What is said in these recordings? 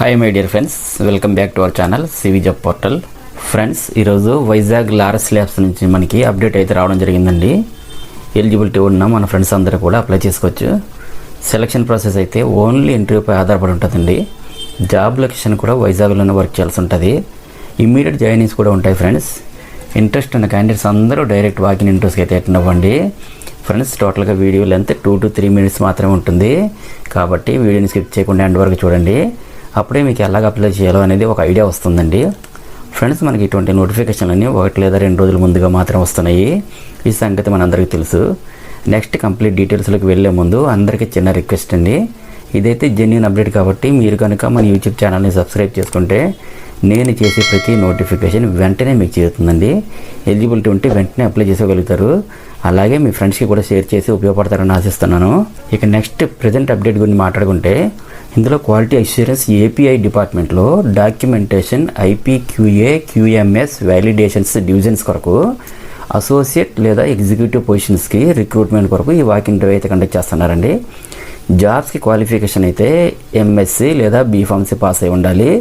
Hi my dear friends, welcome back to our channel CV job portal. Friends, ఈరోజు Vizag Laurus labs నుంచి మనకి update అయితే రావడం జరిగిందండి. ఎలిజిబిలిటీ ఉన్న మన ఫ్రెండ్స్ అందరూ కూడా అప్లై చేసుకోవచ్చు. సెలక్షన్ ప్రాసెస్ అయితే ఓన్లీ ఇంటర్వ్యూపై ఆధారపడి ఉంటుందండి. జాబ్ లొకేషన్ కూడా వైజాగ్లోనే వర్క్ చేయాల్సి ఉంటుంది. ఇమ్మీడియట్ జాయినింగ్స్ కూడా ఉంటాయి ఫ్రెండ్స్. ఇంట్రెస్ట్ ఉన్న క్యాండిడేట్స్ అందరూ డైరెక్ట్ వాకిన్ ఇంటర్వ్యూస్కి అయితే అటెండ్ అవ్వండి. ఫ్రెండ్స్, టోటల్గా వీడియో లెంత్ 2 to 3 minutes మాత్రమే ఉంటుంది. కాబట్టి వీడియోని స్కిప్ చేయకుండా ఎండ్ వరకు చూడండి. అప్పుడే మీకు ఎలాగ అప్లై చేయాలో అనేది ఒక ఐడియా వస్తుందండి. ఫ్రెండ్స్, మనకి ఇటువంటి నోటిఫికేషన్లన్నీ 1 లేదా 2 రోజుల ముందుగా మాత్రం వస్తున్నాయి. ఈ సంగతి మనందరికీ తెలుసు. నెక్స్ట్ కంప్లీట్ డీటెయిల్స్లోకి వెళ్ళే ముందు అందరికీ చిన్న రిక్వెస్ట్ అండి. ఇదైతే జెన్యూన్ అప్డేట్ కాబట్టి మీరు కనుక మన యూట్యూబ్ ఛానల్ని సబ్స్క్రైబ్ చేసుకుంటే నేను చేసే ప్రతి నోటిఫికేషన్ వెంటనే మీకు చేరుతుందండి. ఎలిజిబిలిటీ ఉంటే వెంటనే అప్లై చేసుకోగలుగుతారు. అలాగే మీ ఫ్రెండ్స్కి కూడా షేర్ చేసి ఉపయోగపడతారని ఆశిస్తున్నాను. ఇక నెక్స్ట్ ప్రజెంట్ అప్డేట్ గురించి మాట్లాడుకుంటే, ఇందులో క్వాలిటీ అష్యూరెన్స్ ఏపీఐ డిపార్ట్మెంట్లో documentation IPQA QMS validations divisions కొరకు అసోసియేట్ లేదా ఎగ్జిక్యూటివ్ పొజిషన్స్కి రిక్రూట్మెంట్ కొరకు ఈ వాక్ ఇంటర్వ్యూ అయితే కండక్ట్ చేస్తున్నారండి. జాబ్స్కి క్వాలిఫికేషన్ అయితే ఎంఎస్సి లేదా బీఫార్మసీ పాస్ అయి ఉండాలి.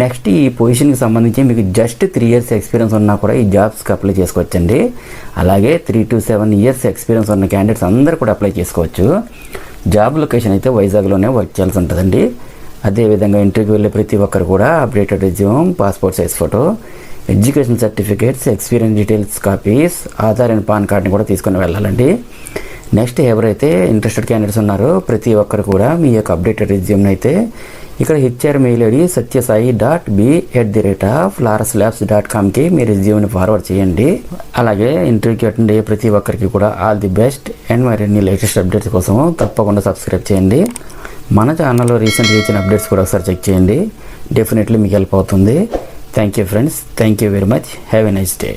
నెక్స్ట్ ఈ పొజిషన్కి సంబంధించి మీకు జస్ట్ 3 years ఎక్స్పీరియన్స్ ఉన్నా కూడా ఈ జాబ్స్కి అప్లై చేసుకోవచ్చండి. అలాగే 3 to 7 years ఎక్స్పీరియన్స్ ఉన్న క్యాండిడేట్స్ అందరూ కూడా అప్లై చేసుకోవచ్చు. జాబ్ లొకేషన్ అయితే వైజాగ్లోనే వర్క్ చేయాల్సి ఉంటుందండి. అదేవిధంగా ఇంటర్వ్యూకి వెళ్ళే ప్రతి ఒక్కరు కూడా updated resume, passport size photo, education certificates, experience details copies, Aadhaar and pan కార్డ్ని కూడా తీసుకొని వెళ్ళాలండి. నెక్స్ట్ ఎవరైతే ఇంట్రెస్టెడ్ క్యాండిడేట్స్ ఉన్నారో ప్రతి ఒక్కరు కూడా మీ యొక్క అప్డేటెడ్ రెజ్యూమ్ని అయితే ఇక్కడ హెచ్ఆర్ మెయిల్ ఐడి satyasai.b@larslabs.com మీ రెజ్యూమ్ని ఫార్వర్డ్ చేయండి. అలాగే ఇంటర్వ్యూకి అటెండ్ అయ్యే ప్రతి ఒక్కరికి కూడా ఆల్ ది బెస్ట్. అండ్ మరిన్ని లేటెస్ట్ అప్డేట్స్ కోసం తప్పకుండా సబ్స్క్రైబ్ చేయండి. మన ఛానల్లో రీసెంట్గా ఇచ్చిన అప్డేట్స్ కూడా ఒకసారి చెక్ చేయండి. డెఫినెట్లీ మీకు హెల్ప్ అవుతుంది. Thank you friends. Thank you very much. Have a nice day.